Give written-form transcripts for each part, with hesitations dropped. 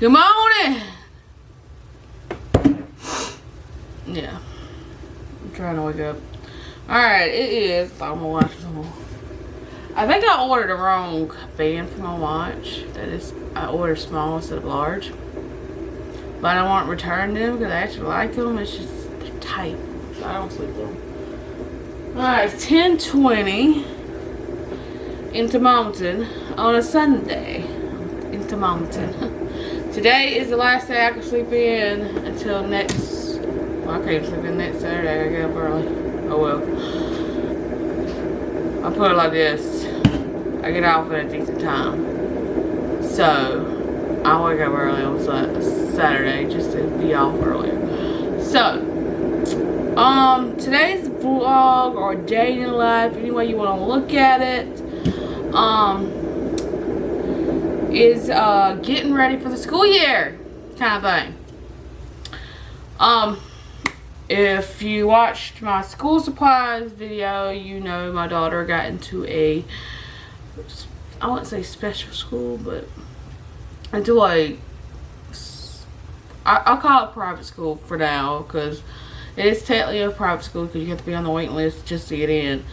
Good morning. Yeah. I'm trying to wake up. Alright, it is. I'm gonna watch some. I think I ordered the wrong band for my watch. That is, I ordered small instead of large. But I won't return them because I actually like them. It's just they're tight, so I don't sleep with them. Alright, it's 10:20 into Mountain on a Sunday. Into Mountain. Today is the last day I can sleep in until next. Well, I can't sleep in next Saturday. I get up early. Oh well. I'll put it like this. I get off at a decent time. So, I wake up early on Saturday just to be off earlier. So, today's vlog or day in the life, any way you want to look at it, is getting ready for the school year kind of thing. If you watched my school supplies video, you know my daughter got into a, I wouldn't say special school, but into a, I'll call it private school for now, because it is technically a private school because you have to be on the waiting list just to get in.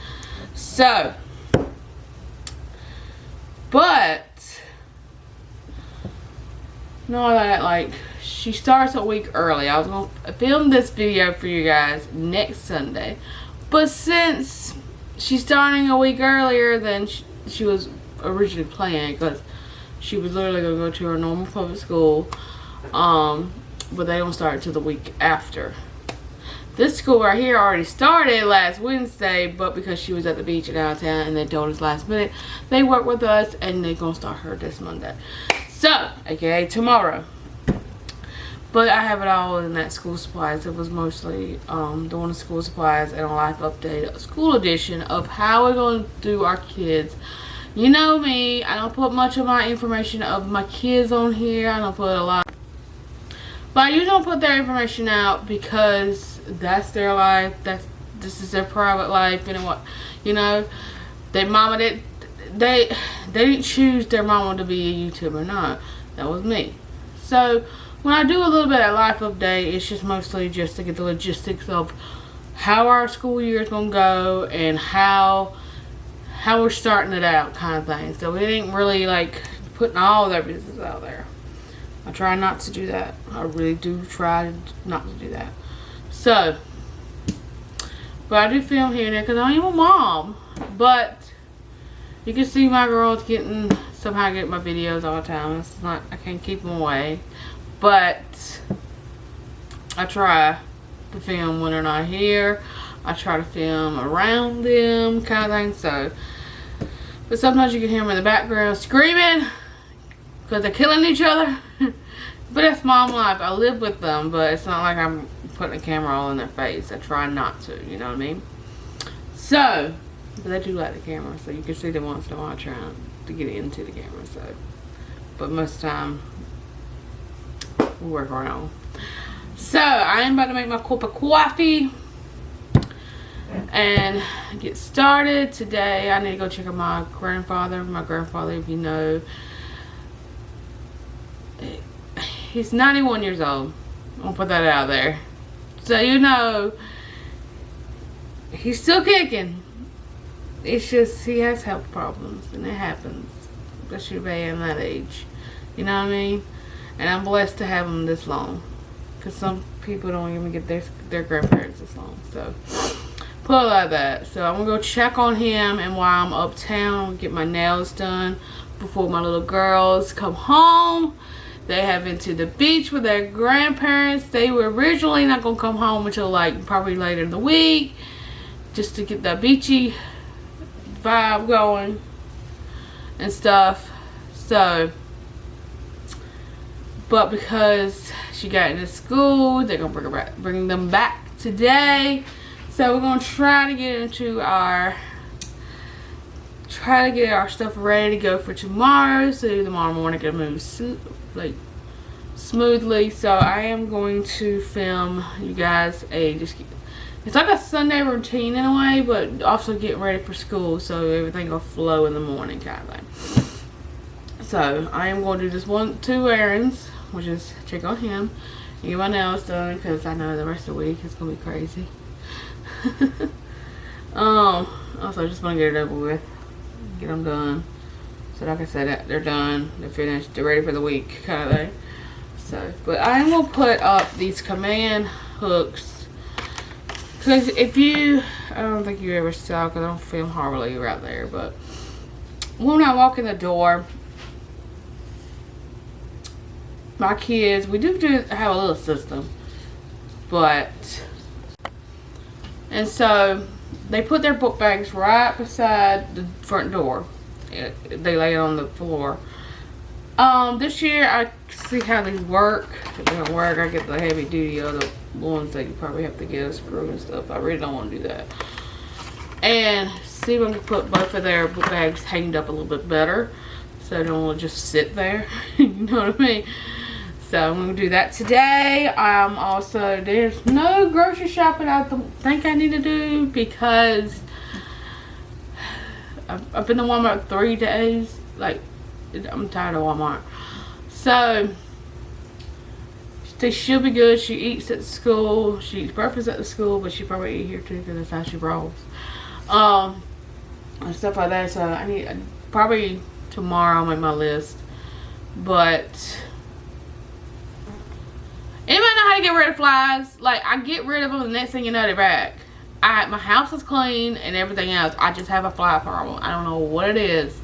So, but know that like she starts a week early. I was gonna film this video for you guys next Sunday, but since she's starting a week earlier than she was originally planned, because she was literally gonna go to her normal public school, but they don't start until the week after. This school right here already started last Wednesday, but because she was at the beach in downtown and they told us last minute, they worked with us and they're gonna start her this Monday. So, aka tomorrow. But I have it all in that school supplies. It was mostly doing the school supplies and a life update, a school edition of how we're going to do our kids. You know me, I don't put much of my information of my kids on here. I don't put a lot. But I usually don't put their information out because that's their life. This is their private life, and what, you know, their mama did. They didn't choose their mama to be a YouTuber. No, that was me. So when I do a little bit of life update, it's just mostly just to get the logistics of how our school year is gonna go and how we're starting it out, kind of thing. So we ain't really like putting all their business out there. I try not to do that. I really do try not to do that. So, but I do film here and there because I am a mom. But you can see my girls somehow get my videos all the time. It's not, I can't keep them away. But I try to film when they're not here. I try to film around them, kind of thing. So, but sometimes you can hear them in the background screaming because they're killing each other. But that's mom life. I live with them, but it's not like I'm putting a camera all in their face. I try not to, you know what I mean? So, but they do like the camera, so you can see them once in a while trying to get into the camera. So, but most of the time, we work around. So, I am about to make my cup of coffee and get started. Today, I need to go check on my grandfather. My grandfather, if you know, he's 91 years old. I'll put that out there. So, you know, he's still kicking. It's just he has health problems, and it happens, especially being that age. You know what I mean? And I'm blessed to have him this long, because some people don't even get their grandparents this long. So, put it like that. So I'm gonna go check on him, and while I'm uptown, get my nails done before my little girls come home. They have been to the beach with their grandparents. They were originally not gonna come home until like probably later in the week, just to get that beachy vibe going and stuff. So, but because she got into school, they're gonna bring them back today. So we're gonna try to get our stuff ready to go for tomorrow, so tomorrow morning can move smoothly. So I am going to film you guys it's like a Sunday routine in a way, but also getting ready for school, so everything will flow in the morning, kind of thing. So I am going to do just 2 errands, which is check on him and get my nails done, because I know the rest of the week is gonna be crazy. Also just want to get it over with, get them done. So like I said, they're done, they're finished, they're ready for the week kind of thing. So, but I am gonna put up these command hooks, because if you, I don't think you ever saw, because I don't film hardly right there, but when I walk in the door, my kids, we do have a little system, and so they put their book bags right beside the front door. They lay it on the floor. This year I see how these work. If they don't work, I get the heavy duty other ones that you probably have to get a screw and stuff. I really don't want to do that. And see if I can put both of their book bags hanged up a little bit better, so they don't just sit there. You know what I mean? So I'm going to do that today. Also, there's no grocery shopping I think I need to do, because I've been to Walmart 3 days. Like, I'm tired of Walmart. So they should be good. She eats at school. She eats breakfast at the school, but she probably eat here too, because that's how she rolls. And stuff like that. So I need, probably tomorrow I'll make my list. But anybody know how to get rid of flies? Like, I get rid of them, the next thing you know, they're back. My house is clean and everything else. I just have a fly problem. I don't know what it is.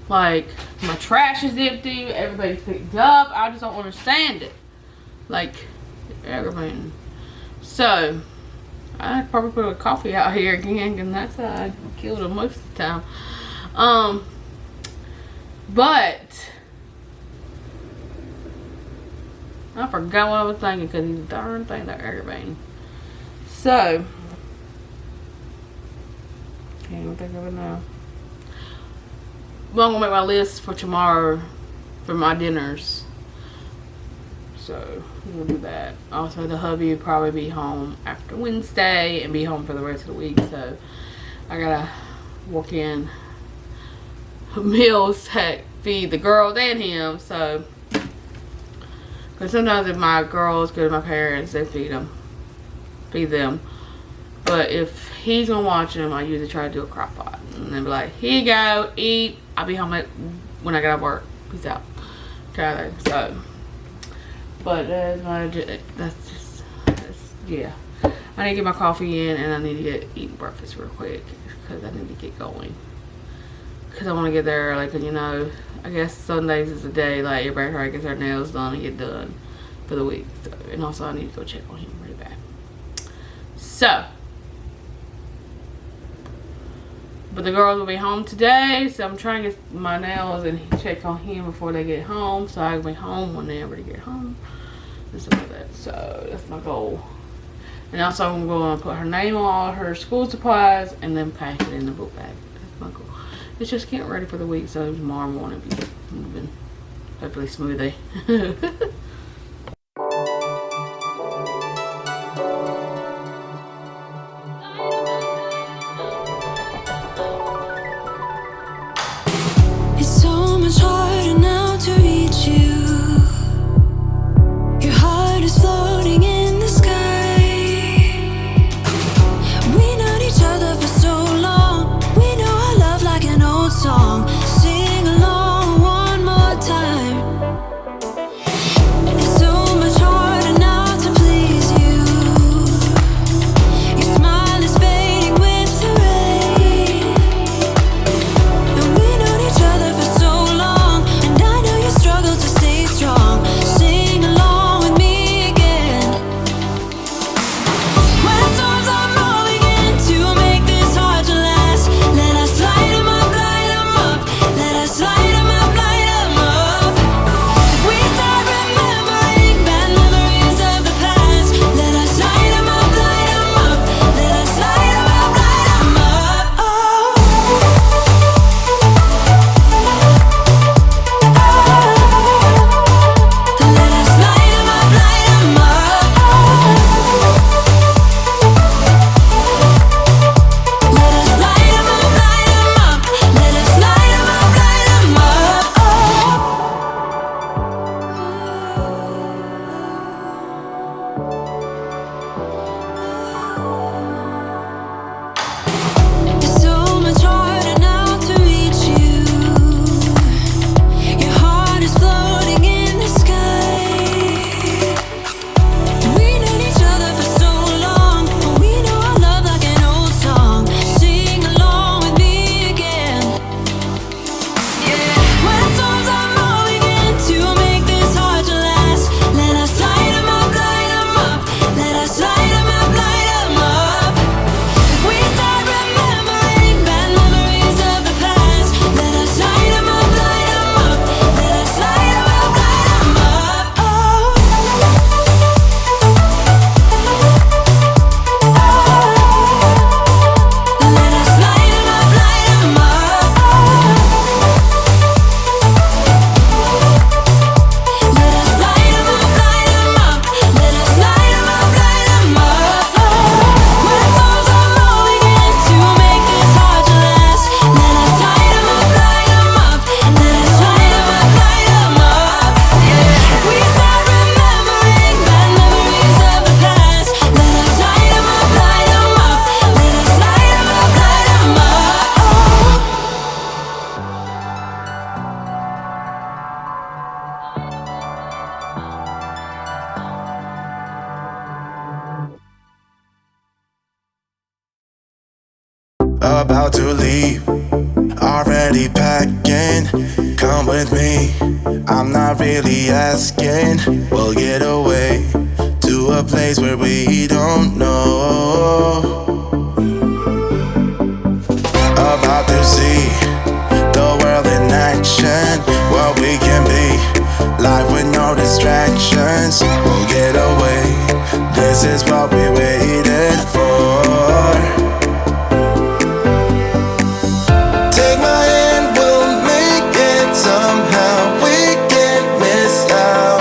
Like, my trash is empty, everything's picked up. I just don't understand it. Like, aggravating. So I'd probably put a coffee out here again, and that's how I kill them most of the time. But I forgot what I was thinking, because these darn things are aggravating. So can't even think of it now. Well, I'm gonna make my list for tomorrow for my dinners. So we'll do that. Also, the hubby will probably be home after Wednesday and be home for the rest of the week. So I gotta work in meals that feed the girls and him. So, because sometimes if my girls go to my parents, they feed them. But if he's gonna watch them, I usually try to do a crock pot, and then be like, "Here you go, eat. I'll be home when I get off work. Peace out." Kind of. So, but yeah. I need to get my coffee in, and I need to eat breakfast real quick, because I need to get going. Because I want to get there, like, you know, I guess Sundays is the day, like, everybody tries to get their nails done and get done for the week. So, and also I need to go check on him really bad. So, but the girls will be home today, so I'm trying to get my nails and check on him before they get home, so I can be home whenever they get home and stuff like that. So that's my goal. And also I'm going to put her name on all her school supplies and then pack it in the book bag. That's my goal. It's just getting ready for the week, so tomorrow morning will be moving, hopefully smoothie. Sing along one more time. about to leave, already packing. Come with me, I'm not really asking. We'll get away to a place where we don't know. About to see the world in action, what we can be, life with no distractions. We'll get away, this is what we waited for. Take my hand, we'll make it somehow. We can't miss out.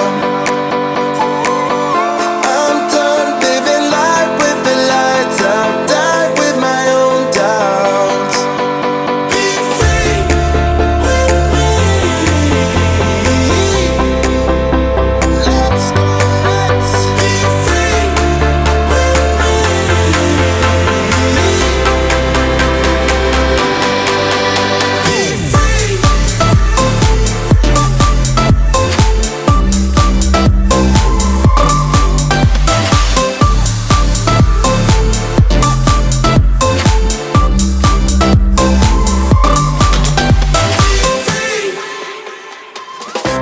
I'm done living life with the lights out, die with my own doubts. Be free with me. Let's go, let's be free with me. Be free.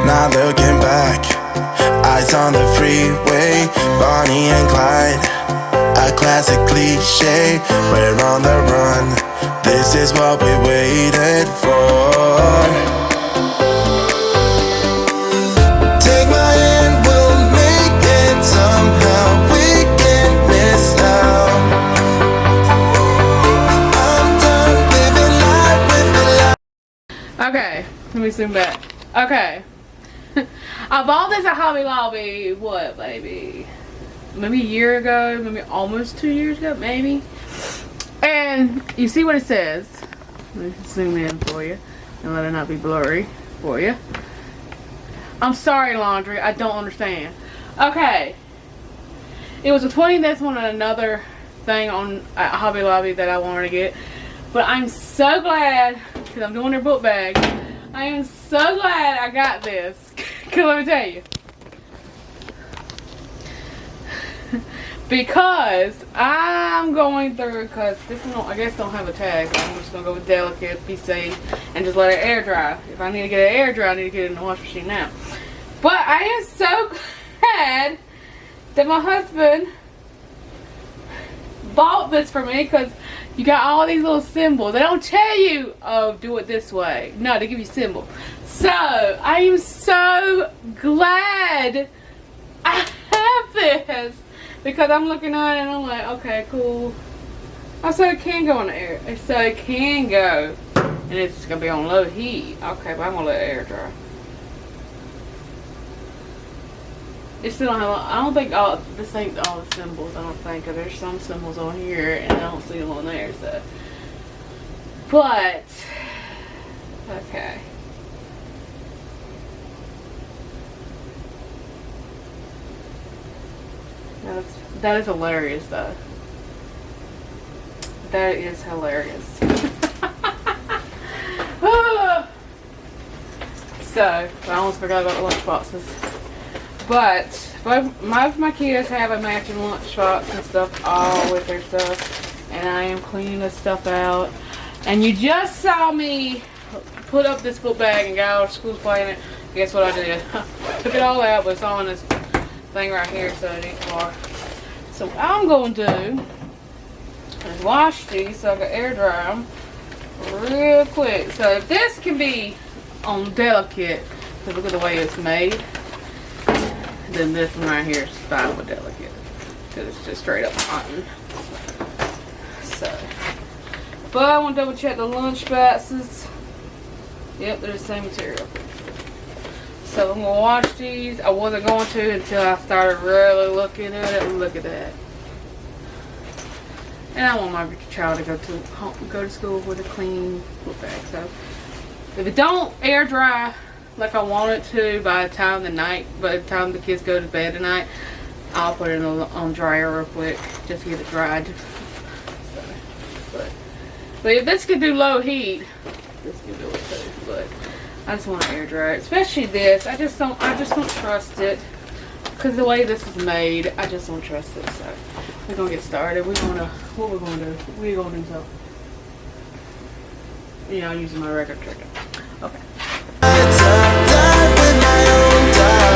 Not looking back, eyes on the freeway, Bonnie and Clyde, a classic cliche. We're on the run, this is what we waited for. Take my hand, we'll make it somehow. We can't miss out. I'm done living life with the light. Okay, let me zoom back. Okay. I bought this at Hobby Lobby, what, maybe a year ago, maybe almost 2 years ago, maybe. And you see what it says. Let me zoom in for you and let it not be blurry for you. I'm sorry, laundry, I don't understand. Okay. It was a 20 this one and another thing on at Hobby Lobby that I wanted to get. But I'm so glad, because I'm doing their book bag, I am so glad I got this. Because let me tell you. Because I'm going through, because this one I guess don't have a tag. So I'm just going to go with delicate, be safe, and just let it air dry. If I need to get it air dry, I need to get it in the wash machine now. But I am so glad that my husband bought this for me, because you got all these little symbols. They don't tell you, oh, do it this way. No, they give you symbols. So, I am so glad I have this. Because I'm looking at it and I'm like, okay, cool. Oh, so it can go in the air. So it can go. And it's going to be on low heat. Okay, but I'm going to let it air dry. It still don't have, I don't think all, this ain't all the symbols, I don't think. Cause there's some symbols on here and I don't see them on there, so. But, okay. That is hilarious though. That is hilarious. So, I almost forgot about the lunch boxes. But most of my kids have a matching lunchbox and stuff, all with their stuff. And I am cleaning this stuff out. And you just saw me put up this book bag and got out of school playing it. Guess what I did? Took it all out, but it's all in this thing right here, so it ain't far. So what I'm going to do is wash these so I can air dry them real quick. So if this can be on delicate, because look at the way it's made, then this one right here is fine with delicate, because it's just straight up cotton. So, but I want to double check the lunch boxes. Yep, they're the same material. So I'm going to wash these. I wasn't going to until I started really looking at it. And look at that. And I want my child to go to school with a clean book bag. So if it don't air dry like I want it to by the time the kids go to bed tonight, I'll put it on dryer real quick just to get it dried. So, but if this can do low heat, this can do it too. But I just want to air dry it, especially this. I just don't trust it, because the way this is made, I just don't trust it. So we're gonna get started. What we're gonna do? We're gonna do something. Yeah, I'm using my regular trigger. Okay. It's a dive with my own doubts.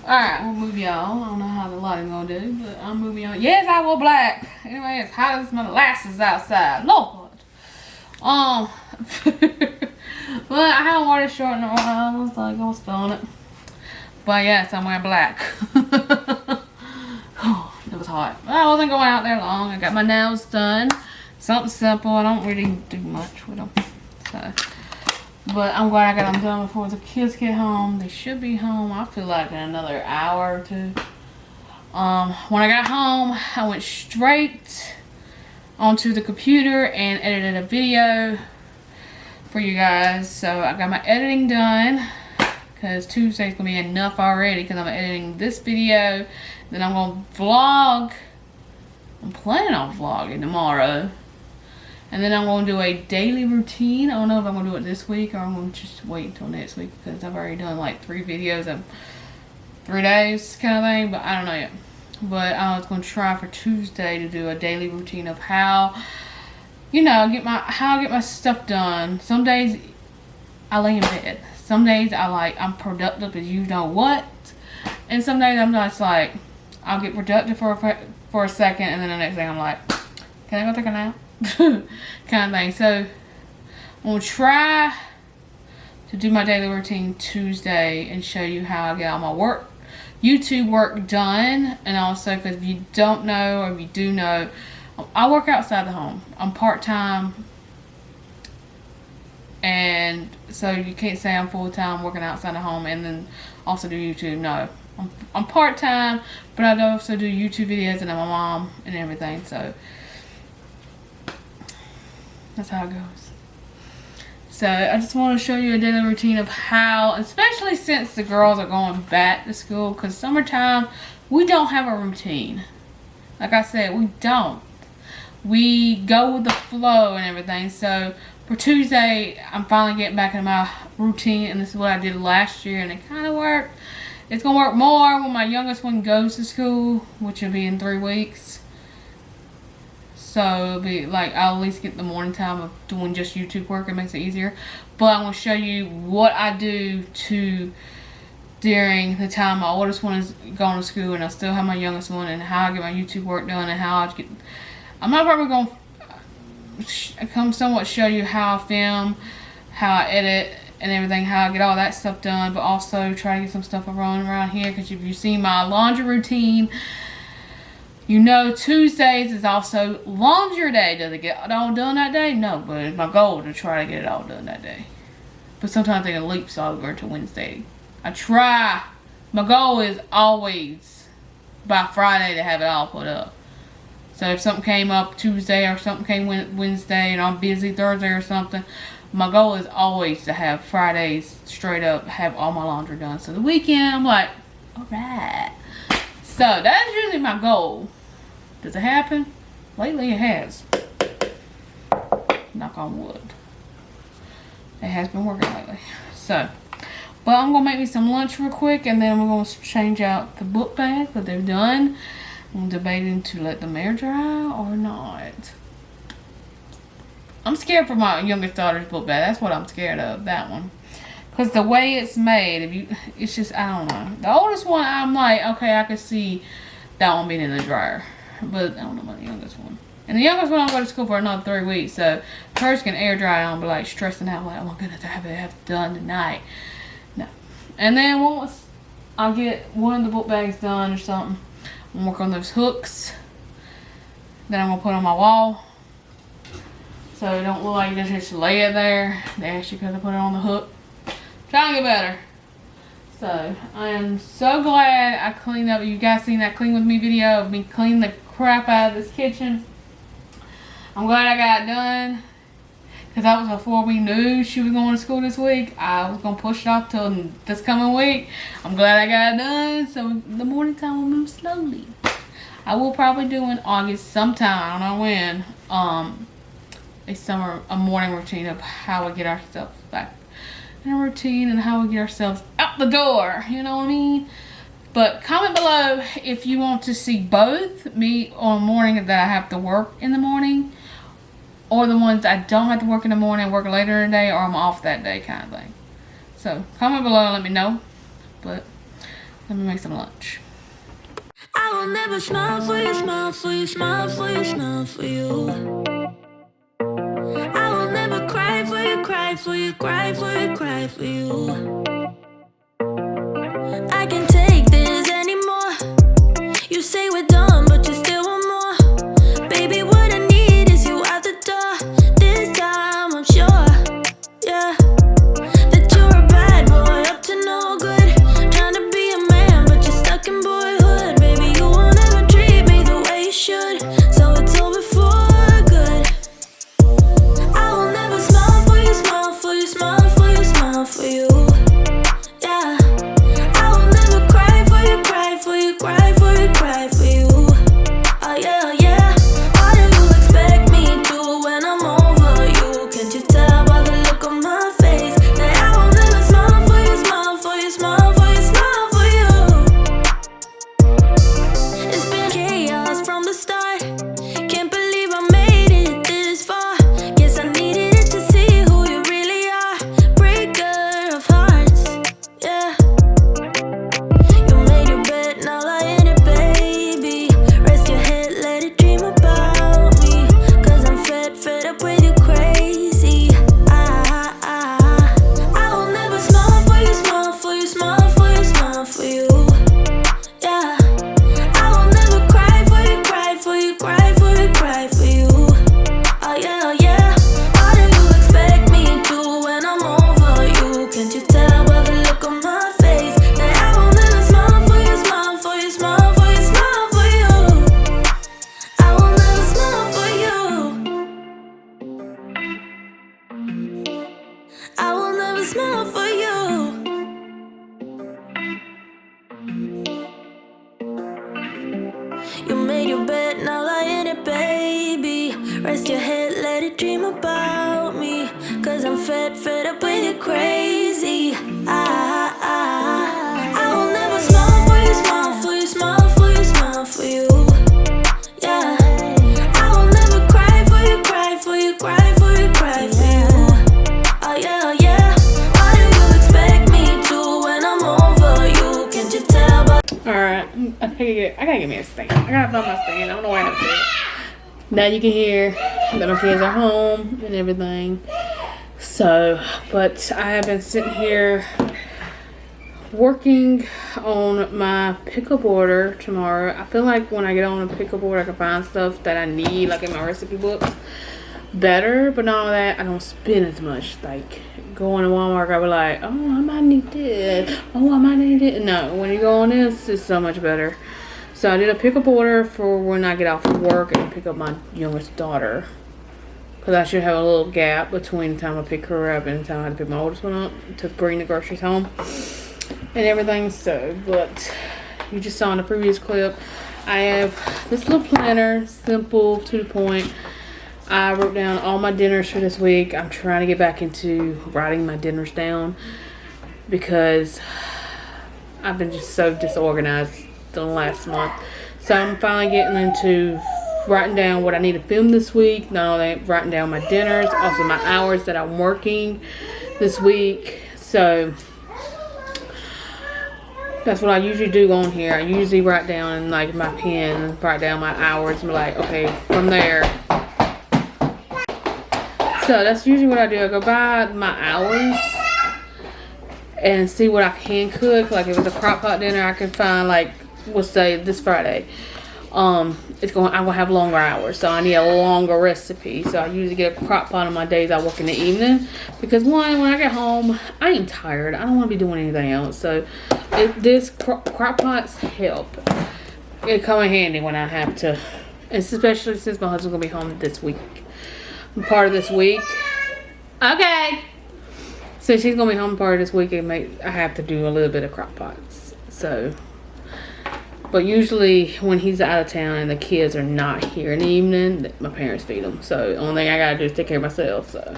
Alright, we'll move y'all. I don't know how the lighting gonna do, but I'm moving y'all. Yes, I wore black. Anyway, it's hot as my molasses outside. Lord. Well, I haven't worn a short in a while. I was like, I was feeling it. But yes, I'm wearing black. Oh, it was hot. I wasn't going out there long. I got my nails done. Something simple. I don't really do much with them. So. But I'm glad I got them done before the kids get home. They should be home, I feel like, in another hour or two. When I got home, I went straight onto the computer and edited a video for you guys. So I got my editing done because Tuesday's going to be enough already because I'm editing this video. Then I'm going to vlog. I'm planning on vlogging tomorrow. And then I'm going to do a daily routine. I don't know if I'm going to do it this week or I'm going to just wait until next week because I've already done like 3 videos in 3 days kind of thing. But I don't know yet. But I was going to try for Tuesday to do a daily routine of how, you know, how I get my stuff done. Some days I lay in bed. Some days I'm productive as you know what. And some days I'm just like, I'll get productive for a second and then the next thing I'm like, can I go take a nap? Kind of thing. So I'm gonna try to do my daily routine Tuesday and show you how I get all my YouTube work done. And also, because if you don't know or if you do know, I work outside the home. I'm part-time, and so you can't say I'm full-time working outside the home and then also do YouTube. No, I'm part-time, but I also do YouTube videos and I'm a mom and everything. So that's how it goes. So I just want to show you a daily routine of how, especially since the girls are going back to school, because summertime, we don't have a routine. Like I said, we don't. We go with the flow and everything. So for Tuesday, I'm finally getting back into my routine, and this is what I did last year, and it kind of worked. It's going to work more when my youngest one goes to school, which will be in 3 weeks. So it'll be like, I'll at least get the morning time of doing just YouTube work. It makes it easier. But I'm going to show you what I do during the time my oldest one is going to school and I still have my youngest one, and how I get my YouTube work done, and how I get, I'm not probably going to come somewhat show you how I film, how I edit and everything, how I get all that stuff done, but also try to get some stuff around here, because if you've seen my laundry routine, you know Tuesdays is also laundry day. Does it get it all done that day? No, but it's my goal to try to get it all done that day. But sometimes it leaps over to Wednesday. I try. My goal is always by Friday to have it all put up. So if something came up Tuesday or something came Wednesday and I'm busy Thursday or something, my goal is always to have Fridays straight up, have all my laundry done. So the weekend, I'm like, alright. So that's usually my goal. Does it happen? Lately it has. Knock on wood. It has been working lately. So, but I'm going to make me some lunch real quick, and then we're going to change out the book bag, but they're done. I'm debating to let them air dry or not. I'm scared for my youngest daughter's book bag. That's what I'm scared of, that one. Because the way it's made, it's just, I don't know. The oldest one, I'm like, okay, I could see that one being in the dryer. But I don't know about the youngest one. And the youngest one, I'll go to school for another 3 weeks. So hers can air dry. I don't be like stressing out, like, oh my goodness, I have it done tonight. No. And then once I get one of the book bags done or something, I'm going to work on those hooks. Then I'm going to put on my wall. So it don't look like you just lay it there. They actually could have put it on the hook. Trying to get better. So I am so glad I cleaned up. You guys seen that Clean With Me video of me cleaning the crap out of this kitchen. I'm glad I got it done. Because that was before we knew she was going to school this week. I was going to push it off till this coming week. I'm glad I got it done. So the morning time will move slowly. I will probably do in August sometime, I don't know when, a morning routine of how we get ourselves back in a routine and how we get ourselves out the door. You know what I mean? But comment below if you want to see both me on morning that I have to work in the morning, or the ones I don't have to work in the morning, work later in the day, or I'm off that day kind of thing. So comment below and let me know. But let me make some lunch. I will never smile for you, smile for you, smile for you, smile for you. I will never cry for you, cry for you, cry for you, cry for you. I can't take this anymore. You say we're done, but you still want more. Baby, what I need is you out the door. This time I'm sure, yeah, that you're a bad boy, up to no good. Trying to be a man, but you're stuck in boyhood. Baby, you won't ever treat me the way you should. So it's over for good. I will never smile for you, smile for you, smile for you, smile for you. Yeah, I will never cry for you, cry for you, cry for you, cry for you. Oh yeah, oh yeah. What do you expect me to when I'm over you? Can't you tell by the look on my face that I will never smile for you, smile for you, smile for you, smile for you? It's been chaos from the start. Can't believe I made it this far. Guess I needed it to see who you really are. Breaker of hearts, yeah. You made your bed, now lie in it, baby. Rest your head, let it dream about me. Cause I'm fed up with you crazy. I will never smile for you, smile for you, smile for you, smile for you. Yeah, I will never cry for you, cry for you, cry for you, cry for you. Oh yeah, oh yeah. What do you expect me to when I'm over you? Can't you tell by the look on my face that I will never smile for you, smile for you, smile for you, smile for you? I will never smile for you. I will never smile for you. You made your bed, now lie in it, baby. Rest your head, let it dream about me. Cause I'm fed up with you crazy. I will never smile for you, smile for you, smile for you, smile for you. Yeah, I will never cry for you, cry for you, cry for you, cry for you. Oh yeah, oh yeah. What do you expect me to when I'm over you? Can't you tell by Alright, I gotta get me a stand. I gotta find my stand. I don't know where I have to. Now you can hear that my kids are home and everything. So, but I have been sitting here working on my pickup order tomorrow. I feel like when I get on a pickup order, I can find stuff that I need, like in my recipe books, better. But not only that, I don't spend as much. Like going to Walmart, I be like, oh, I might need this. Oh, I might need it. No, when you go on this, it's so much better. So I did a pickup order for when I get off of work and pick up my youngest daughter. Because I should have a little gap between the time I pick her up and the time I have to pick my oldest one up to bring the groceries home and everything. So, but you just saw in the previous clip, I have this little planner, simple, to the point. I wrote down all my dinners for this week. I'm trying to get back into writing my dinners down because I've been just so disorganized the last month. So I'm finally getting into writing down what I need to film this week. Not only that, writing down my dinners, also my hours that I'm working this week. So that's what I usually do on here. I usually write down in like my pen, write down my hours and be like, okay, from there. So that's usually what I do. I go by my hours and see what I can cook. Like if it's a crock pot dinner, I can find, like, we'll say this Friday. I'm gonna have longer hours, so I need a longer recipe. So I usually get a crock pot on my days I work in the evening because one, when I get home, I ain't tired. I don't want to be doing anything else. So this crock pots help. It come in handy when I have to especially since my husband's gonna be home this week. Part of this week. Okay. Since she's gonna be home part of this week, I have to do a little bit of crock pots. So, but usually when he's out of town and the kids are not here in the evening, my parents feed them. So the only thing I gotta do is take care of myself. So,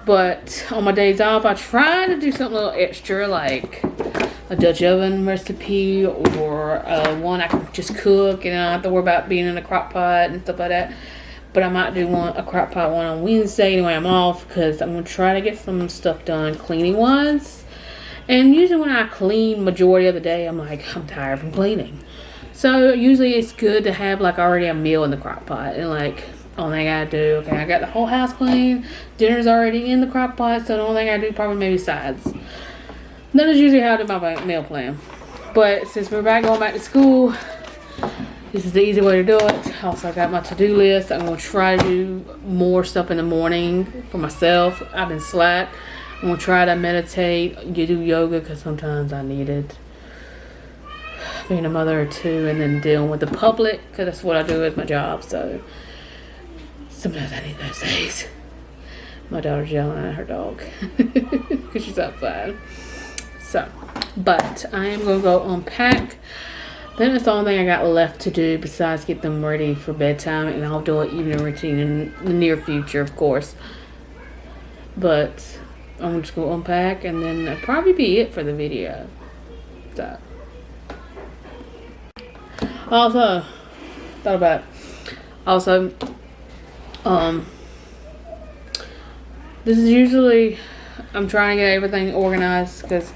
but on my days off, I try to do something a little extra, like a Dutch oven recipe or one I can just cook and I don't have to worry about being in a crock pot and stuff like that. But I might do a crock pot one on Wednesday anyway I'm off, because I'm going to try to get some stuff done cleaning wise. And usually when I clean majority of the day, I'm like, I'm tired from cleaning. So usually it's good to have like already a meal in the crock pot. And like, only thing I do, okay, I got the whole house clean. Dinner's already in the crock pot. So the only thing I do probably maybe sides. That is usually how I do my meal plan. But since we're going back to school, this is the easy way to do it. Also, I got my to-do list. I'm going to try to do more stuff in the morning for myself. I've been slack. I'm going to try to meditate, do yoga, because sometimes I need it. Being a mother of two and then dealing with the public, because that's what I do as my job. So sometimes I need those days. My daughter's yelling at her dog because she's outside. So, but I am going to go unpack. Then that's the only thing I got left to do besides get them ready for bedtime, and I'll do an evening routine in the near future, of course. But I'm just going to unpack, and then that'll probably be it for the video. So, also, thought about it. Also, this is usually, I'm trying to get everything organized, because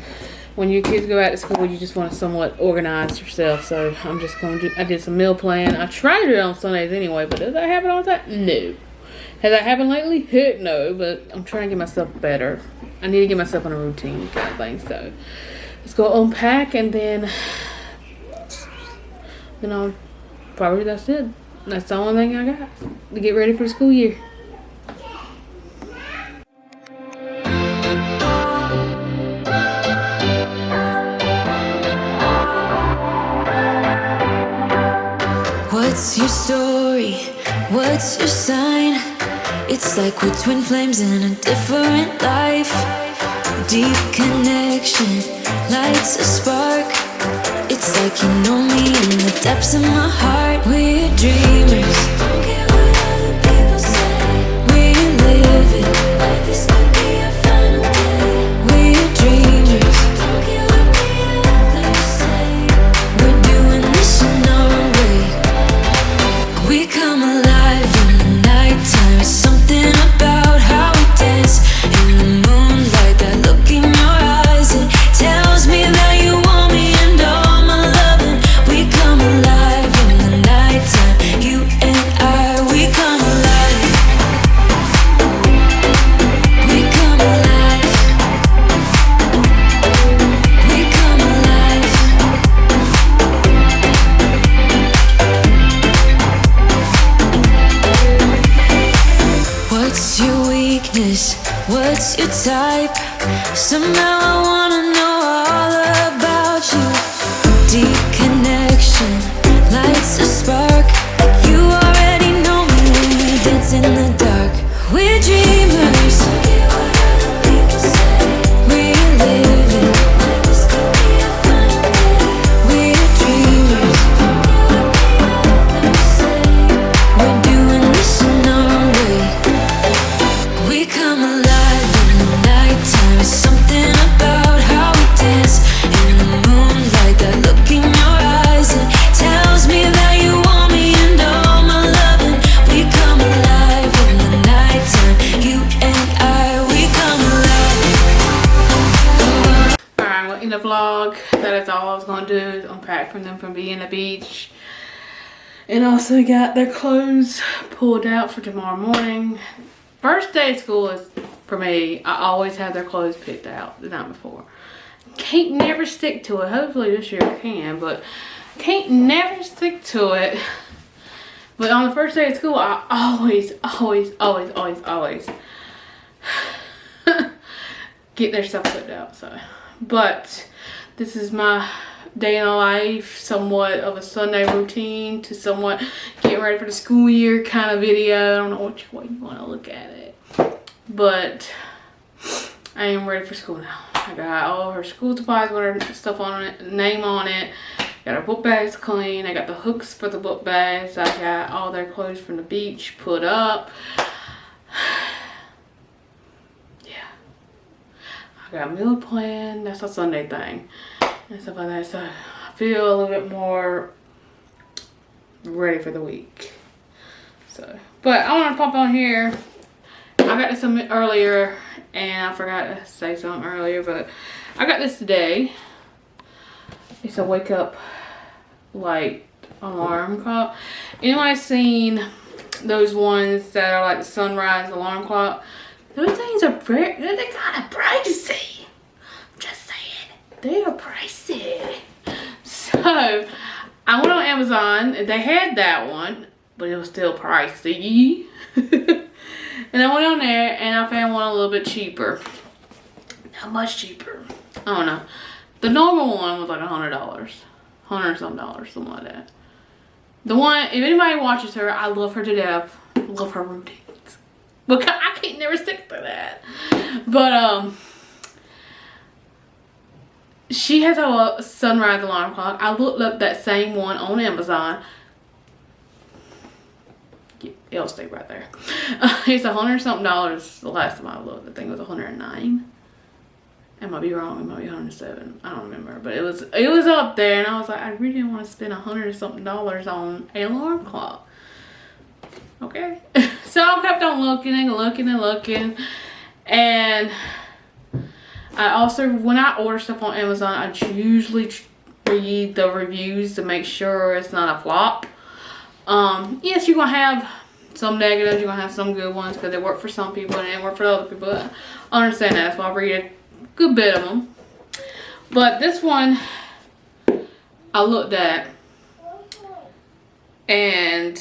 when your kids go out to school, you just want to somewhat organize yourself. So I'm just going to do, I did some meal plan. I try to do it on Sundays anyway, but does that happen all the time? No. Has that happened lately? Heck no, but I'm trying to get myself better. I need to get myself on a routine kind of thing. So let's go unpack, and then I'll probably, that's it. That's the only thing I got to get ready for the school year. What's your story? What's your sign? It's like we're twin flames in a different life. Deep connection lights a spark. It's like you know me in the depths of my heart. We're dreamers. Don't care what other people say. We're living like this could be our final day. We're dreamers. Don't care what the others say. We're doing this in our way. We come alive in the nighttime. Something about how we dance in the moonlight. That look in your eyes, it tells me that you want me and all my loving. We come alive in the nighttime. You and I, we come alive. We come alive. We come alive. What's your weakness? What's your type? Somehow I wanna know all about you. Deep connection lights a spark. You already know me when we dance in the dark. We're dreamers. We're living like this could be our final day. We're dreamers. We're doing this in our way. We come alive in the nighttime. It's something about how we dance in the moonlight. That look in your eyes, it tells me that you want me and all my loving. We come alive in the nighttime. You and I, we come alive. Alright, well, in the vlog, that is all I was going to do, is unpack from them from being at the beach. And also got their clothes pulled out for tomorrow morning. First day of school is, for me, I always have their clothes picked out the night before. Can't never stick to it. Hopefully this year I can, but can't never stick to it. But on the first day of school, I always get their stuff picked out. So, but this is my day in the life, somewhat of a Sunday routine to somewhat getting ready for the school year kind of video. I don't know which way you want to look at it, but I am ready for school now. I got all her school supplies with her stuff on it, name on it. Got her book bags clean. I got the hooks for the book bags. I got all their clothes from the beach put up. Yeah. I got a meal plan. That's a Sunday thing. And stuff like that. So I feel a little bit more ready for the week. So, but I want to pop on here. I got this earlier and I forgot to say something earlier, but I got this today. It's a wake up light alarm clock. Anybody seen those ones that are like the sunrise alarm clock? Those things are they're kind of pricey. I'm just saying, they are pricey. So I went on Amazon and they had that one, but it was still pricey. And I went on there and I found one a little bit cheaper. Not much cheaper. I don't know. The normal one was like $100. $100-something, something like that. The one, if anybody watches her, I love her to death. Love her routines. But I can't never stick to that. But she has a sunrise alarm clock. I looked up that same one on Amazon. It'll stay right there. It's $100-something the last time I looked. I think it was $109. I might be wrong. It might be $107. I don't remember, but it was up there, and I was like, I really didn't want to spend $100-something on an alarm clock. Okay, so I kept on looking and looking and looking, and I also, when I order stuff on Amazon, I usually read the reviews to make sure it's not a flop. Yes, you're gonna have some negatives, you're gonna have some good ones because they work for some people and they work for other people. I understand that, so I'll read a good bit of them. But this one I looked at and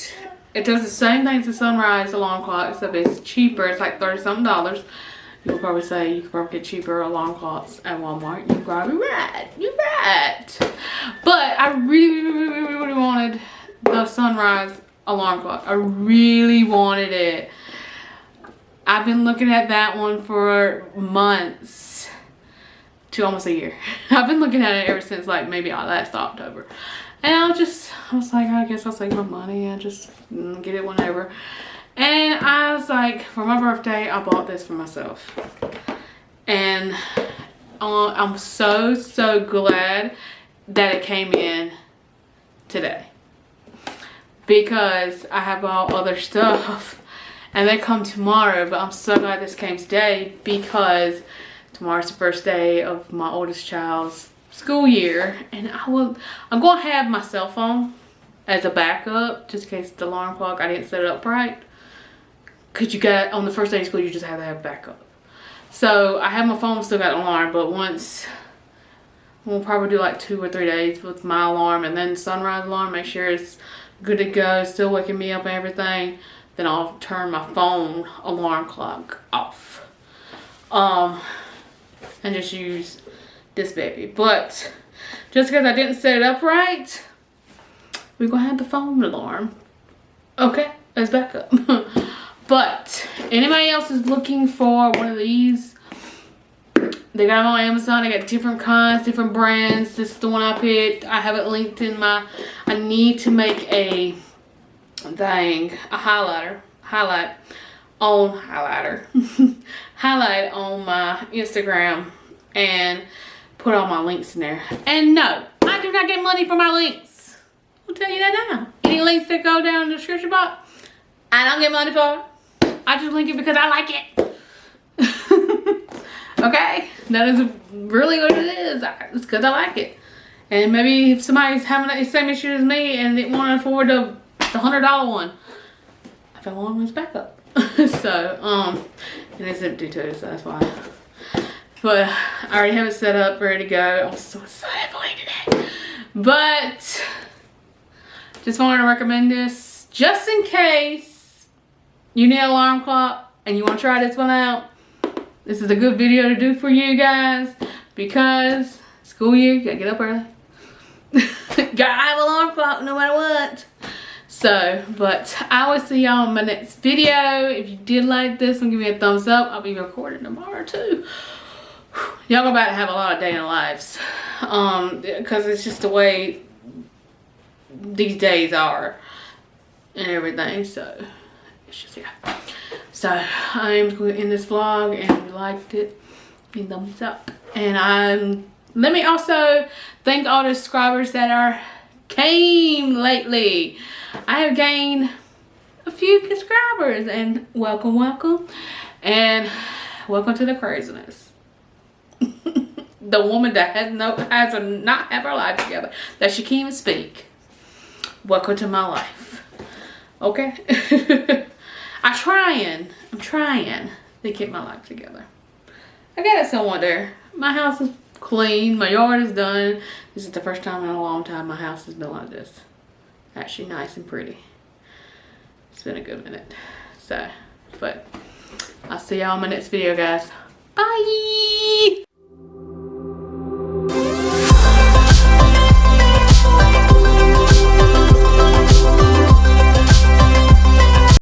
it does the same thing as the sunrise alarm clock, except it's cheaper. It's like $30-something. You'll probably say you could probably get cheaper alarm clocks at Walmart. You're probably right. You're right. But I really wanted the sunrise alarm clock. I really wanted it. I've been looking at that one for months to almost a year. I've been looking at it ever since like maybe last October. And I was like, I guess I'll save my money and just get it whenever. And I was like, for my birthday, I bought this for myself. And I'm so glad that it came in today. Because I have all other stuff and they come tomorrow, but I'm so glad this came today because tomorrow's the first day of my oldest child's school year, and I'm going to have my cell phone as a backup just in case the alarm clock, I didn't set it up right. Because you got, on the first day of school, you just have to have backup. So I have my phone, still got an alarm, but we'll probably do like 2 or 3 days with my alarm and then sunrise alarm, make sure it's good to go, still waking me up and everything. Then I'll turn my phone alarm clock off. And just use this baby. But just because I didn't set it up right, we're gonna have the phone alarm. Okay, as backup. But anybody else is looking for one of these, they got them on Amazon. They got different kinds, different brands. This is the one I picked. I have it linked in my, I need to make a thing, a highlight on my Instagram and put all my links in there. And no, I do not get money for my links. I'll tell you that now. Any links that go down in the description box, I don't get money for. I just link it because I like it. Okay, that is really what it is. It's because I like it. And maybe if somebody's having the same issue as me and they want to afford the $100 one, I found one was back up. So, and it's empty too, so that's why. But I already have it set up, ready to go. I'm so excited for today. But just wanted to recommend this just in case you need an alarm clock and you want to try this one out. This is a good video to do for you guys because school year, you gotta get up early. Gotta have an alarm clock no matter what. So, but I will see y'all in my next video. If you did like this one, give me a thumbs up. I'll be recording tomorrow too. Y'all about to have a lot of day in lives. Because it's just the way these days are and everything. So, it's just, yeah. So, I'm going to end this vlog, and if you liked it, give me a thumbs up. And let me also thank all the subscribers that came lately. I have gained a few subscribers, and welcome, and welcome to the craziness. The woman that has not have her life together, that she can't even speak. Welcome to my life. Okay. I'm trying to get my life together. I got it somewhere there. My house is clean. My yard is done. This is the first time in a long time my house has been like this. Actually nice and pretty. It's been a good minute. So, but I'll see y'all in my next video, guys. Bye.